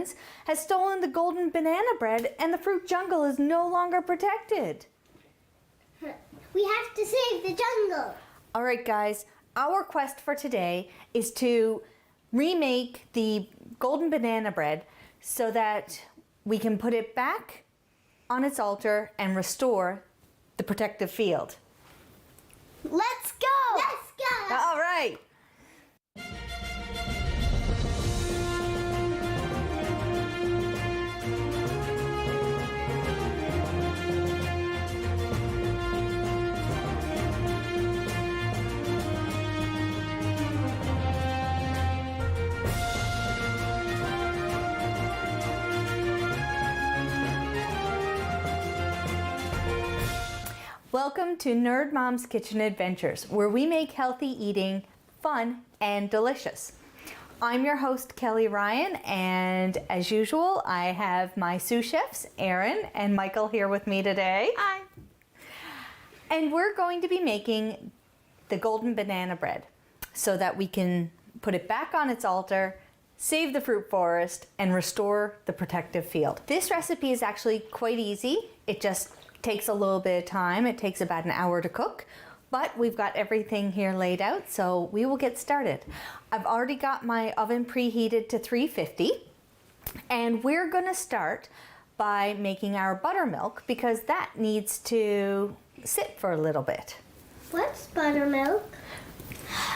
Muffins has stolen the golden banana bread and the fruit jungle is no longer protected. We have to save the jungle. All right, guys, our quest for today is to remake the golden banana bread so that we can put it back on its altar and restore the protective field. Let's go! Let's go! All right. Welcome to Nerd Mom's Kitchen Adventures, where we make healthy eating fun and delicious. I'm your host, Kelly Ryan, and as usual, I have my sous chefs, Erin and Michael, here with me today. Hi. And we're going to be making the golden banana bread so that we can put it back on its altar, save the fruit forest, and restore the protective field. This recipe is actually quite easy. It just takes a little bit of time. It takes about an hour to cook, but we've got everything here laid out, so we will get started. I've already got my oven preheated to 350, and we're gonna start by making our buttermilk because that needs to sit for a little bit. What's buttermilk?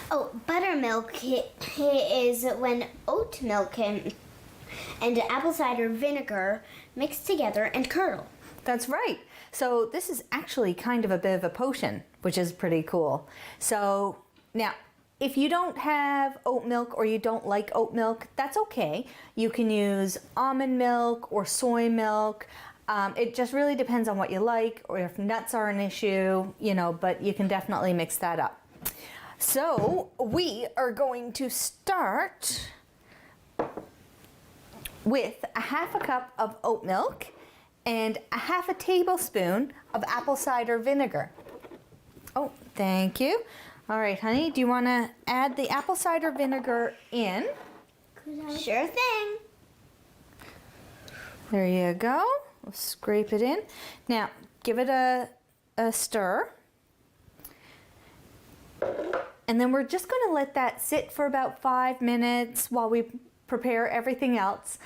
Oh, buttermilk is when oat milk and apple cider vinegar mix together and curdle. That's right. So this is actually kind of a bit of a potion, which is pretty cool. So now, if you don't have oat milk or you don't like oat milk, that's okay. You can use almond milk or soy milk. It just really depends on what you like, or if nuts are an issue, but you can definitely mix that up. So we are going to start with a half a cup of oat milk and a half a tablespoon of apple cider vinegar. Oh, thank you. All right, honey, do you want to add the apple cider vinegar in? Sure thing. There you go. We'll scrape it in. Now, give it a stir. And then we're just going to let that sit for about 5 minutes while we prepare everything else,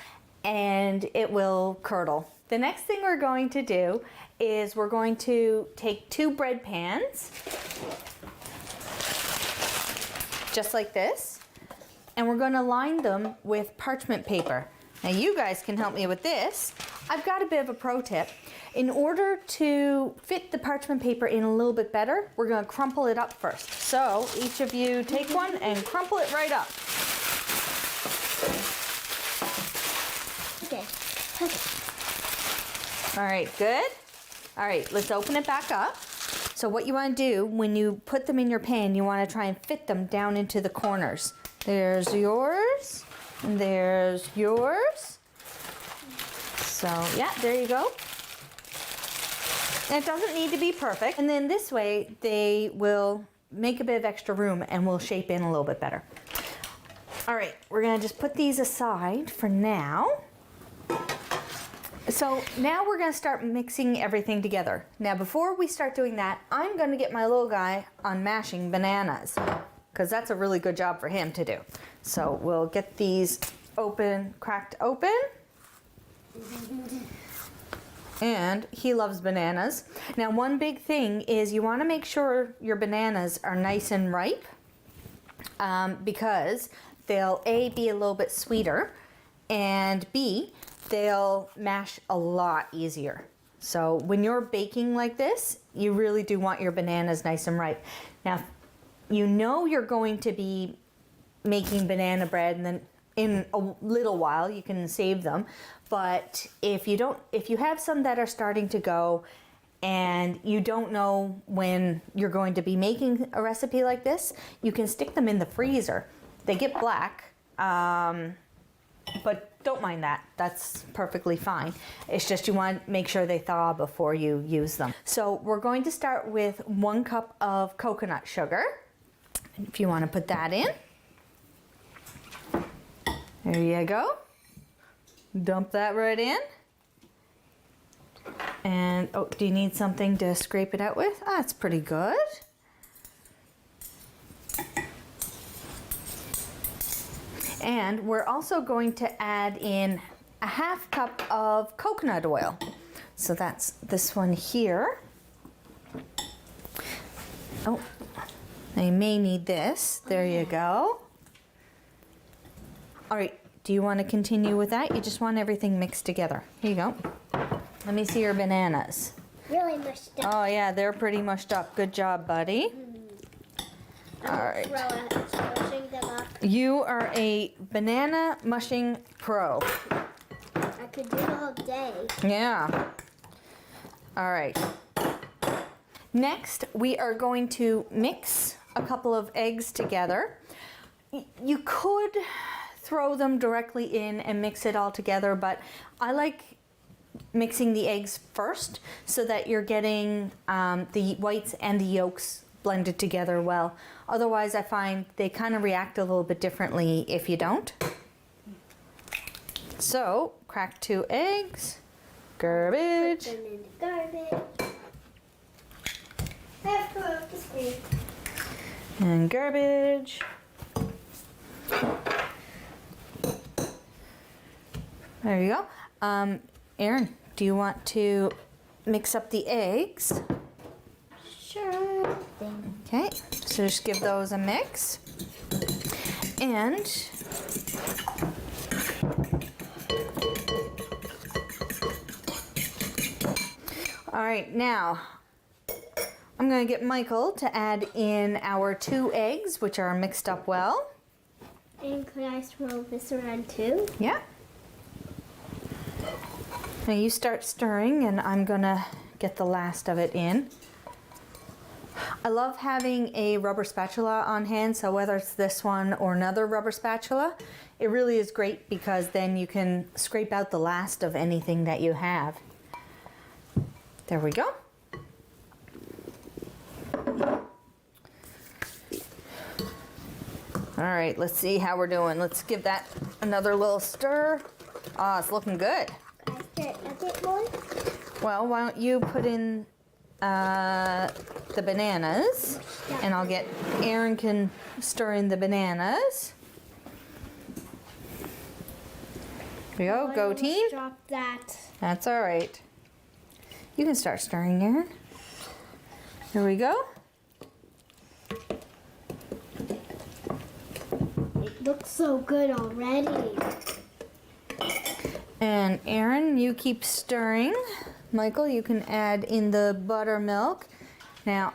and it will curdle. The next thing we're going to do is we're going to take 2 bread pans, just like this, and we're going to line them with parchment paper. Now you guys can help me with this. I've got a bit of a pro tip. In order to fit the parchment paper in a little bit better, we're going to crumple it up first. So each of you take one and crumple it right up. Okay. All right, good. All right, let's open it back up. So what you want to do when you put them in your pan, you want to try and fit them down into the corners. There's yours, and there's yours. So yeah, there you go. And it doesn't need to be perfect. And then this way, they will make a bit of extra room and will shape in a little bit better. All right, we're gonna just put these aside for now. So now we're gonna start mixing everything together. Now before we start doing that, I'm gonna get my little guy on mashing bananas because that's a really good job for him to do. So we'll get these cracked open. And he loves bananas. Now one big thing is you wanna make sure your bananas are nice and ripe because they'll A, be a little bit sweeter, and B, they'll mash a lot easier. So when you're baking like this, you really do want your bananas nice and ripe. Now, you know you're going to be making banana bread, and then in a little while you can save them. But if you have some that are starting to go and you don't know when you're going to be making a recipe like this, you can stick them in the freezer. They get black, but don't mind that. That's perfectly fine. It's just you want to make sure they thaw before you use them. So we're going to start with 1 cup of coconut sugar. If you want to put that in. There you go. dump that right in. And, oh, do you need something to scrape it out with? Ah, that's pretty good. And we're also going to add in a 1/2 cup of coconut oil. So that's this one here. Oh, I may need this. There you go. All right, do you want to continue with that? You just want everything mixed together. Here you go. Let me see your bananas. Really mushed up. Oh yeah, they're pretty mushed up. Good job, buddy. All right. Mushing them up. You are a banana mushing pro. I could do it all day. Yeah. All right. Next, we are going to mix a couple of eggs together. You could throw them directly in and mix it all together, but I like mixing the eggs first so that you're getting the whites and the yolks blended together well. Otherwise, I find they kind of react a little bit differently if you don't. So, crack 2 eggs, garbage. Put them in the garbage. I have to put up the screen. And garbage. There you go. Erin, do you want to mix up the eggs? Sure thing. Okay, so just give those a mix. And all right, now I'm going to get Michael to add in our 2 eggs, which are mixed up well. And could I swirl this around too? Yeah. Now you start stirring and I'm gonna get the last of it in. I love having a rubber spatula on hand, so whether it's this one or another rubber spatula, it really is great because then you can scrape out the last of anything that you have. There we go. All right, let's see how we're doing. Let's give that another little stir. Ah, it's looking good. Can I stir it a bit more? Well, why don't you put in the bananas, and I'll get Erin can stir in the bananas. Here you go, go team. Drop that. That's all right. You can start stirring, Erin. Here we go. It looks so good already. And Erin, you keep stirring. Michael, you can add in the buttermilk. Now,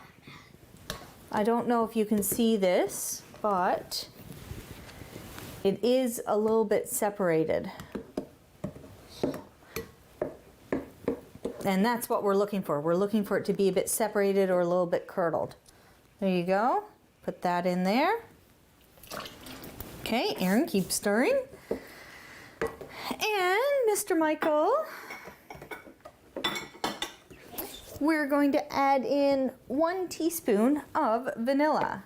I don't know if you can see this, but it is a little bit separated. And that's what we're looking for. We're looking for it to be a bit separated or a little bit curdled. There you go. Put that in there. Okay, Erin, keep stirring. And Mr. Michael, we're going to add in 1 teaspoon of vanilla.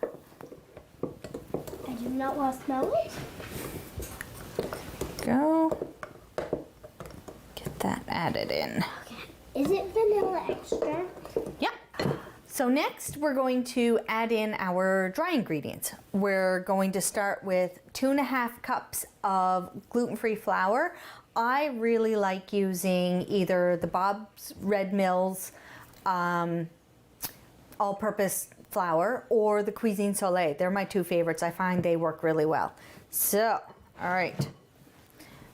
I do not want to smell it. Go. Get that added in. Okay. Is it vanilla extract? Yep. So next we're going to add in our dry ingredients. We're going to start with 2.5 cups of gluten-free flour. I really like using either the Bob's Red Mill's all-purpose flour or the Cuisine Soleil. They're my 2 favorites. I find they work really well. So, all right.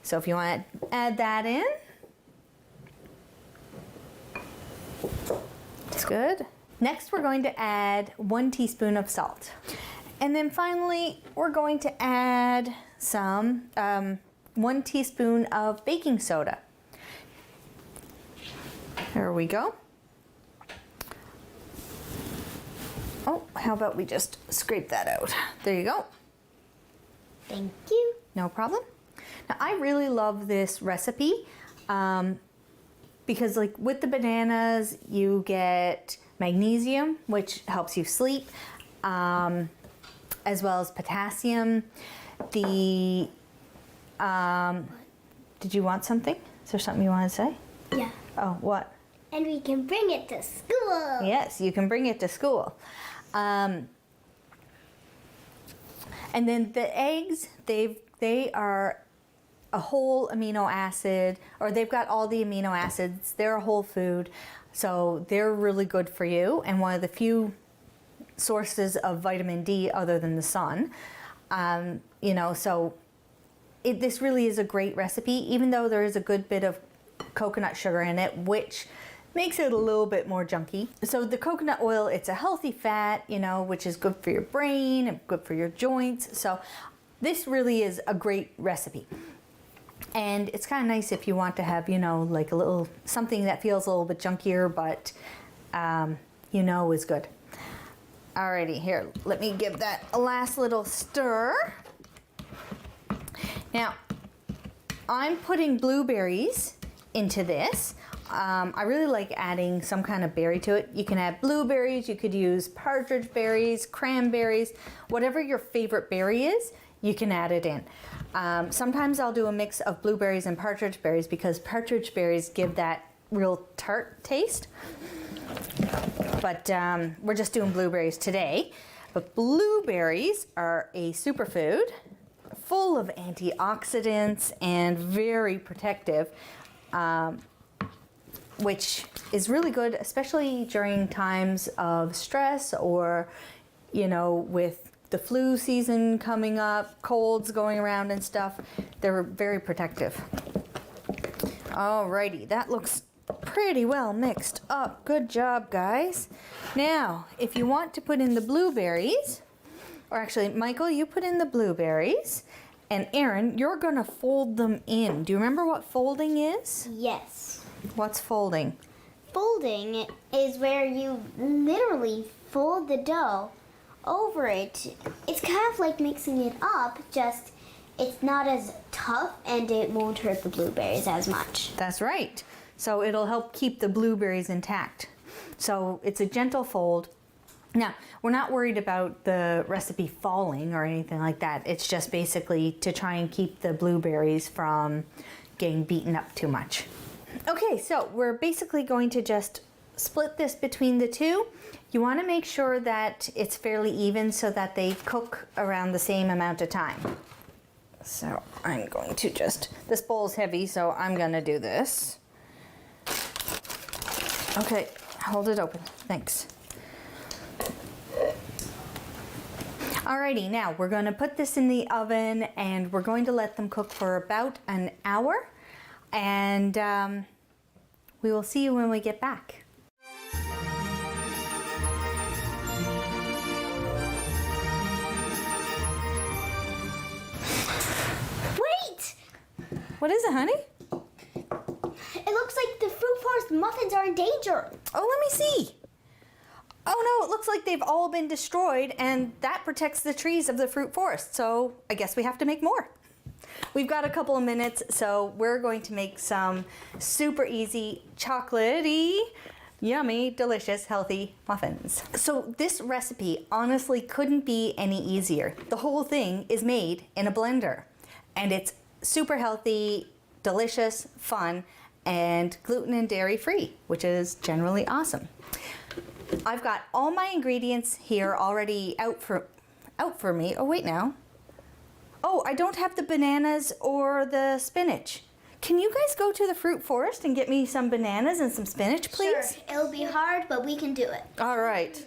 So if you want to add that in, it's good. Next, we're going to add 1 teaspoon of salt. And then finally, we're going to add some 1 teaspoon of baking soda. There we go. Oh, how about we just scrape that out? There you go. Thank you. No problem. Now, I really love this recipe because like with the bananas, you get magnesium, which helps you sleep, as well as potassium. The did you want something? Is there something you want to say? Yeah. Oh, what? And we can bring it to school. Yes, you can bring it to school. And then the eggs, they are a whole amino acid, or they've got all the amino acids. They're a whole food, so they're really good for you, and one of the few sources of vitamin D other than the sun. So this really is a great recipe, even though there is a good bit of coconut sugar in it, which makes it a little bit more junky. So the coconut oil, it's a healthy fat, which is good for your brain and good for your joints. So this really is a great recipe. And it's kind of nice if you want to have, like a little something that feels a little bit junkier, but is good. Alrighty, here, let me give that a last little stir. Now, I'm putting blueberries into this. I really like adding some kind of berry to it. You can add blueberries, you could use partridge berries, cranberries, whatever your favorite berry is, you can add it in. Sometimes I'll do a mix of blueberries and partridge berries because partridge berries give that real tart taste. But we're just doing blueberries today. But blueberries are a superfood full of antioxidants and very protective, which is really good, especially during times of stress or, with the flu season coming up, colds going around and stuff. They're very protective. Alrighty, that looks pretty well mixed up. Good job, guys. Now, if you want to put in the blueberries, or actually, Michael, you put in the blueberries, and Erin, you're gonna fold them in. Do you remember what folding is? Yes. What's folding? Folding is where you literally fold the dough over it. It's kind of like mixing it up, just it's not as tough and it won't hurt the blueberries as much. That's right. So it'll help keep the blueberries intact. So it's a gentle fold. Now, we're not worried about the recipe falling or anything like that. It's just basically to try and keep the blueberries from getting beaten up too much. Okay, so we're basically going to just split this between the two. You want to make sure that it's fairly even so that they cook around the same amount of time. So I'm going to this bowl's heavy, so I'm going to do this. Okay, hold it open. Thanks. Alrighty, now we're going to put this in the oven and we're going to let them cook for about an hour. And we will see you when we get back. Wait! What is it, honey? It looks like the fruit forest muffins are in danger. Oh, let me see. Oh no, it looks like they've all been destroyed and that protects the trees of the fruit forest. So I guess we have to make more. We've got a couple of minutes, so we're going to make some super easy, chocolatey, yummy, delicious, healthy muffins. So this recipe honestly couldn't be any easier. The whole thing is made in a blender and it's super healthy, delicious, fun, and gluten and dairy free, which is generally awesome. I've got all my ingredients here already out for me. Oh, wait now. Oh, I don't have the bananas or the spinach. Can you guys go to the fruit forest and get me some bananas and some spinach, please? Sure, it'll be hard, but we can do it. All right.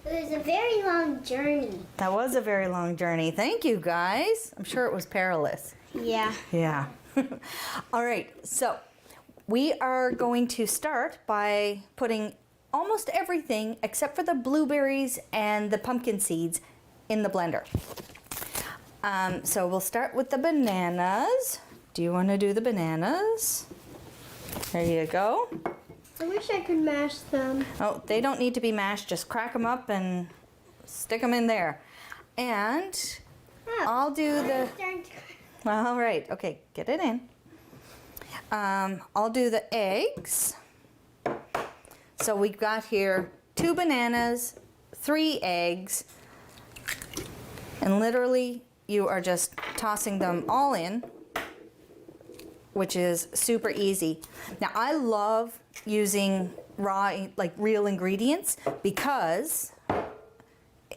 It was a very long journey. That was a very long journey. Thank you, guys. I'm sure it was perilous. Yeah. Yeah. All right, so we are going to start by putting almost everything except for the blueberries and the pumpkin seeds in the blender. So we'll start with the bananas. Do you want to do the bananas? There you go. I wish I could mash them. Oh, they don't need to be mashed. Just crack them up and stick them in there. And I'll do the... All right, okay, get it in. I'll do the eggs. So we've got here 2 bananas, 3 eggs, And literally, you are just tossing them all in, which is super easy. Now, I love using raw, like real ingredients, because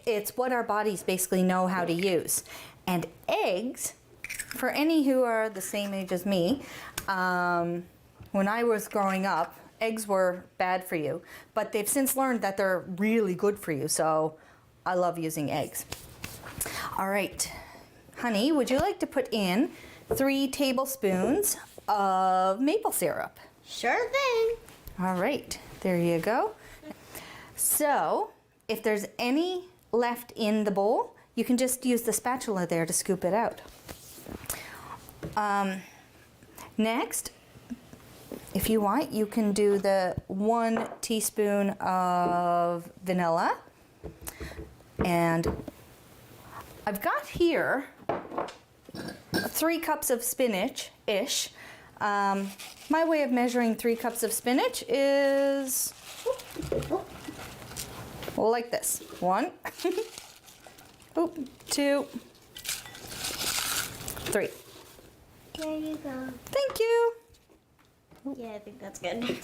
it's what our bodies basically know how to use. And eggs, for any who are the same age as me, when I was growing up, eggs were bad for you, but they've since learned that they're really good for you, so I love using eggs. All right, honey, would you like to put in 3 tablespoons of maple syrup? Sure thing. All right, there you go. So, if there's any left in the bowl, you can just use the spatula there to scoop it out. Next, if you want, you can do the 1 teaspoon of vanilla. And I've got here 3 cups of spinach-ish. My way of measuring 3 cups of spinach is like this. 1, 2, 3. There you go. Thank you. Yeah, I think that's good.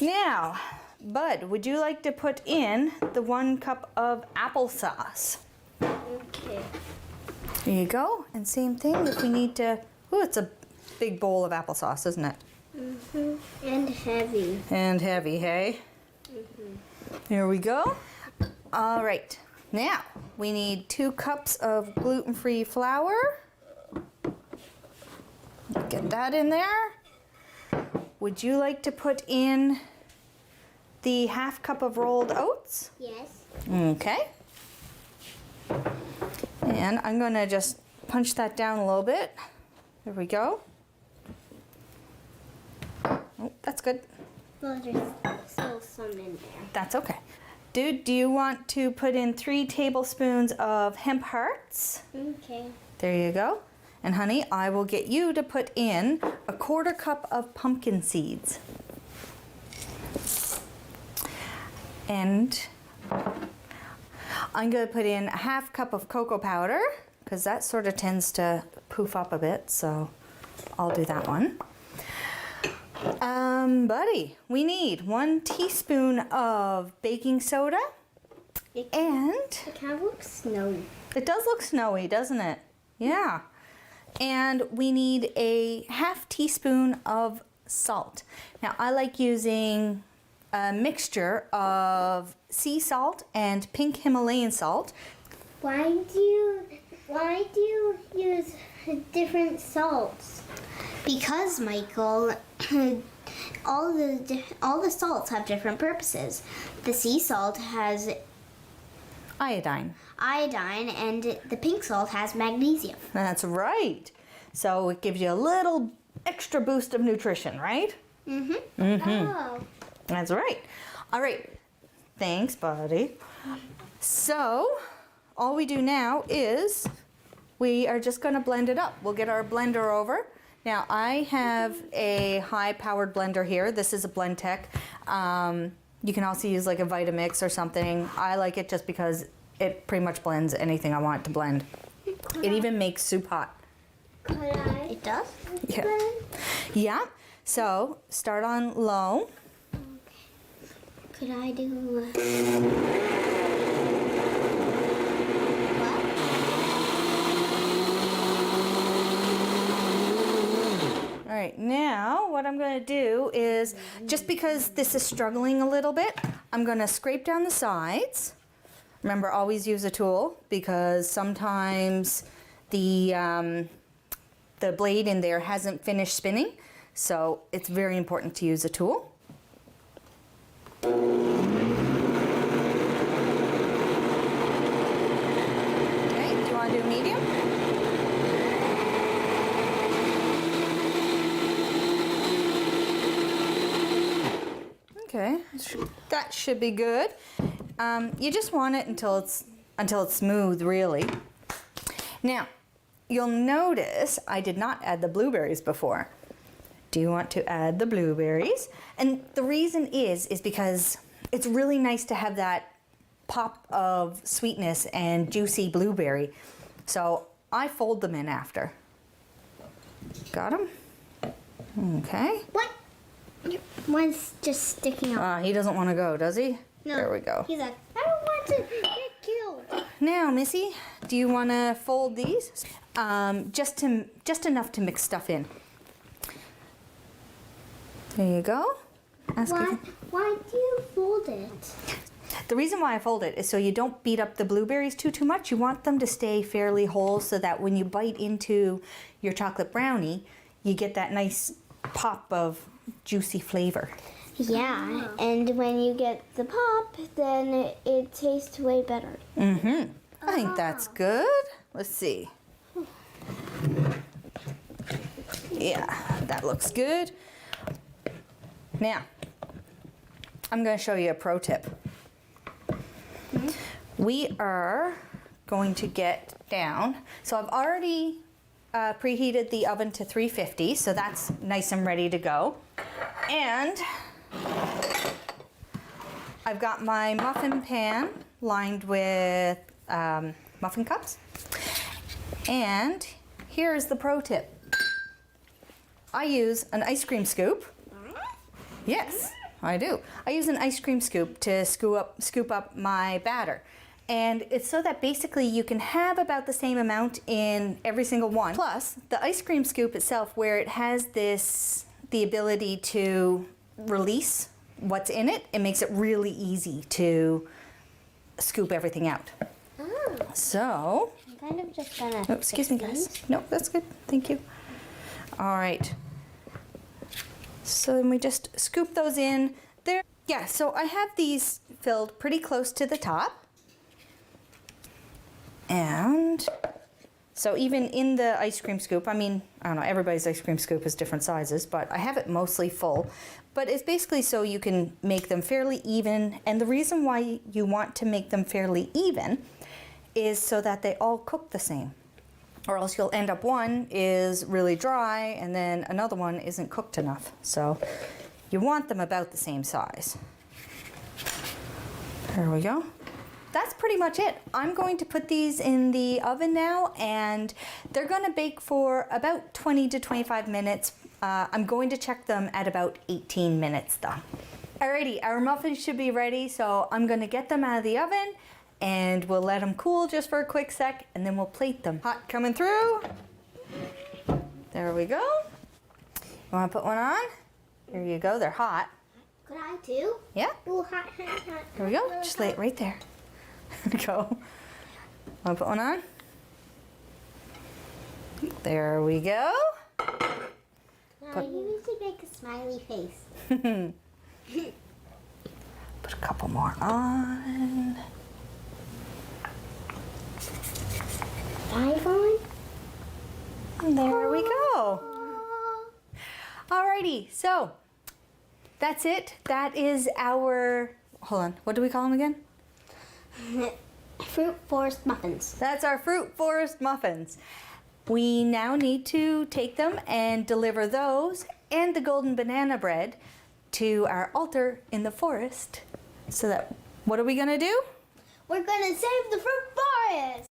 Now, Bud, would you like to put in the 1 cup of applesauce? Okay. There you go. And same thing if we need to. Oh, it's a big bowl of applesauce, isn't it? Mhm. And heavy. And heavy, hey? Here we go. All right. Now, we need 2 cups of gluten-free flour. Get that in there. Would you like to put in the 1/2 cup of rolled oats? Yes. Okay. And I'm going to just punch that down a little bit. There we go. Oh, that's good. Well, there's still some in there. That's okay. Dude, do you want to put in 3 tablespoons of hemp hearts? Okay. There you go. And honey, I will get you to put in a 1/4 cup of pumpkin seeds. And I'm going to put in a 1/2 cup of cocoa powder, because that sort of tends to poof up a bit, so I'll do that one. Buddy, we need 1 teaspoon of baking soda, and It kind of looks snowy. it does look snowy, doesn't it? Yeah. And we need a 1/2 teaspoon of salt. Now, I like using a mixture of sea salt and pink Himalayan salt. Why do you use different salts? Because, Michael, all the salts have different purposes. The sea salt has Iodine. iodine, and the pink salt has magnesium. That's right. So it gives you a little extra boost of nutrition, right? Oh. That's right. All right. Thanks, buddy. So all we do now is we are just going to blend it up. We'll get our blender over. Now, I have a high-powered blender here. This is a Blendtec. You can also use like a Vitamix or something. I like it just because it pretty much blends anything I want it to blend. It even makes soup hot. Could I? It does? Yeah. Yeah. So start on low. Could I do... All right, now what I'm going to do is, just because this is struggling a little bit, I'm going to scrape down the sides. Remember, always use a tool, because sometimes the blade in there hasn't finished spinning, so it's very important to use a tool. Okay, do you want to do medium? Okay, that should be good. You just want it until it's smooth, really. Now, you'll notice I did not add the blueberries before. Do you want to add the blueberries? And the reason is because it's really nice to have that pop of sweetness and juicy blueberry. So I fold them in after. Got them? Okay. What? One's just sticking out. He doesn't want to go, does he? No. There we go. He's like, I don't want to get killed. Now, Missy, do you want to fold these? Just enough to mix stuff in. There you go. Why do you fold it? The reason why I fold it is so you don't beat up the blueberries too much. You want them to stay fairly whole so that when you bite into your chocolate brownie, you get that nice pop of juicy flavor. Yeah, and when you get the pop, then it tastes way better. Mm-hmm. I think that's good. Let's see. Yeah, that looks good. Now, I'm going to show you a pro tip. We are going to get down. So I've already preheated the oven to 350, so that's nice and ready to go. And I've got my muffin pan lined with muffin cups. And here's the pro tip. I use an ice cream scoop. Yes, I do. I use an ice cream scoop to scoop up my batter. And it's so that basically you can have about the same amount in every single one. Plus, the ice cream scoop itself, where it has the ability to release what's in it, it makes it really easy to scoop everything out. Oh. So, I'm kind of just gonna. oh, excuse me, guys. No, that's good. Thank you. All right. So then we just scoop those in there. Yeah, so I have these filled pretty close to the top. And so even in the ice cream scoop, I mean, I don't know, everybody's ice cream scoop is different sizes, but I have it mostly full. But it's basically so you can make them fairly even. And the reason why you want to make them fairly even is so that they all cook the same. Or else you'll end up one is really dry and then another one isn't cooked enough. So you want them about the same size. There we go. That's pretty much it. I'm going to put these in the oven now and they're going to bake for about 20 to 25 minutes. I'm going to check them at about 18 minutes though. Alrighty, our muffins should be ready, so I'm going to get them out of the oven and we'll let them cool just for a quick sec and then we'll plate them. Hot coming through. There we go. You want to put one on? Here you go, they're hot. Could I too? Yeah, Ooh, hot, hot, hot. here we go. Just lay it right there. There we go. Want to put one on? There we go. You need to make a smiley face. Put a couple more on. 5 on? And there we go. Alrighty, so that's it. That is our, hold on, what do we call them again? Fruit forest muffins. That's our fruit forest muffins. We now need to take them and deliver those and the golden banana bread to our altar in the forest. So that, what are we gonna do? We're gonna save the fruit forest!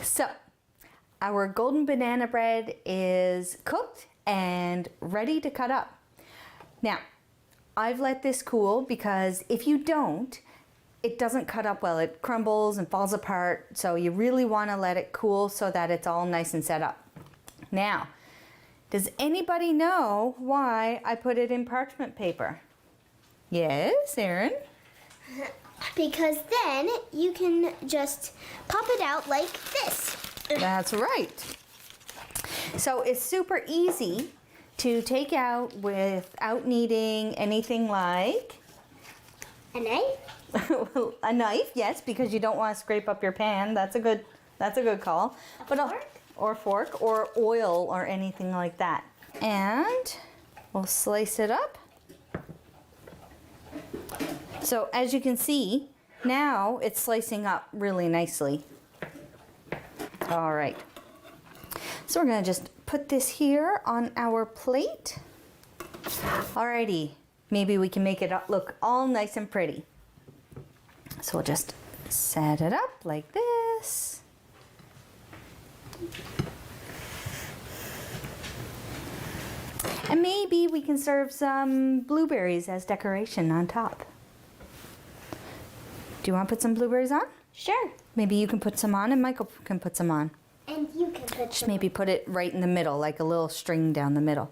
So, our golden banana bread is cooked and ready to cut up. Now, I've let this cool because if you don't, it doesn't cut up well. It crumbles and falls apart. So you really want to let it cool so that it's all nice and set up. Now, does anybody know why I put it in parchment paper? Yes, Erin? Because then you can just pop it out like this. That's right. So it's super easy to take out without needing anything like A knife? a knife, yes, because you don't want to scrape up your pan. That's a good call. A fork? Or fork or oil or anything like that. And we'll slice it up. So as you can see, now it's slicing up really nicely. All right. So we're gonna just put this here on our plate. Alrighty, maybe we can make it look all nice and pretty. So we'll just set it up like this. And maybe we can serve some blueberries as decoration on top. Do you want to put some blueberries on? Sure. Maybe you can put some on and Michael can put some on. And you can put Just maybe put it right in the middle, like a little string down the middle.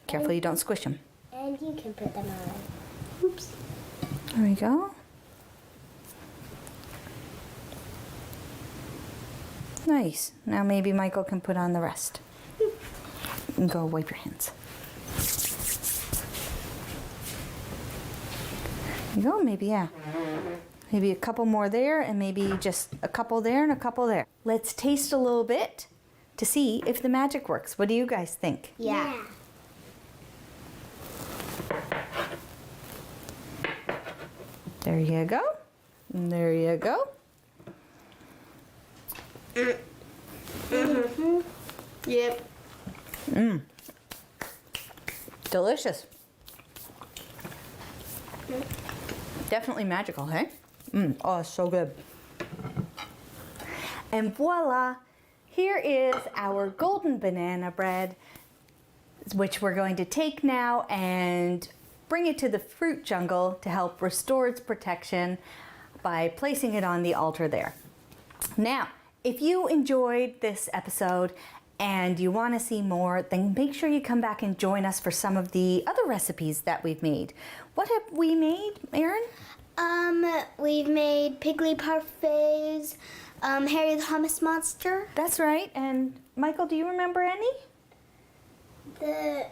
Careful you don't squish them. And you can put them on. Oops. There we go. Nice. Now maybe Michael can put on the rest. And go wipe your hands. There you go, maybe, yeah. Maybe a couple more there, and maybe just a couple there and a couple there. Let's taste a little bit to see if the magic works. What do you guys think? Yeah. There you go. And there you go. Mm-hmm. Yep. Mmm. Delicious. Definitely magical, hey? Oh, so good. And voila, here is our golden banana bread, which we're going to take now and bring it to the fruit jungle to help restore its protection by placing it on the altar there. Now, if you enjoyed this episode and you want to see more, then make sure you come back and join us for some of the other recipes that we've made. What have we made, Erin? We've made Piggly Parfaits, Harry the Hummus Monster. That's right. And Michael, do you remember any? The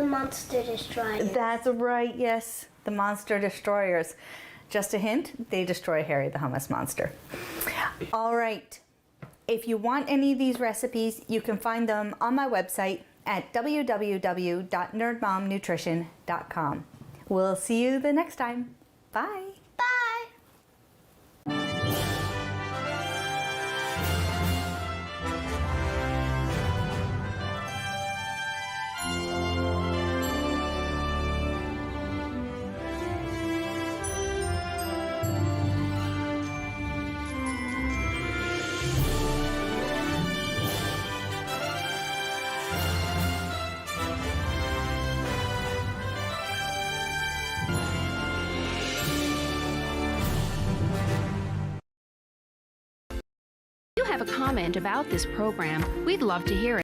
Monster Destroyer. That's right, yes. The Monster Destroyers. Just a hint, they destroy Harry the Hummus Monster. All right. If you want any of these recipes, you can find them on my website at www.nerdmomnutrition.com. We'll see you the next time. Bye. Bye. If you have a comment about this program, we'd love to hear it.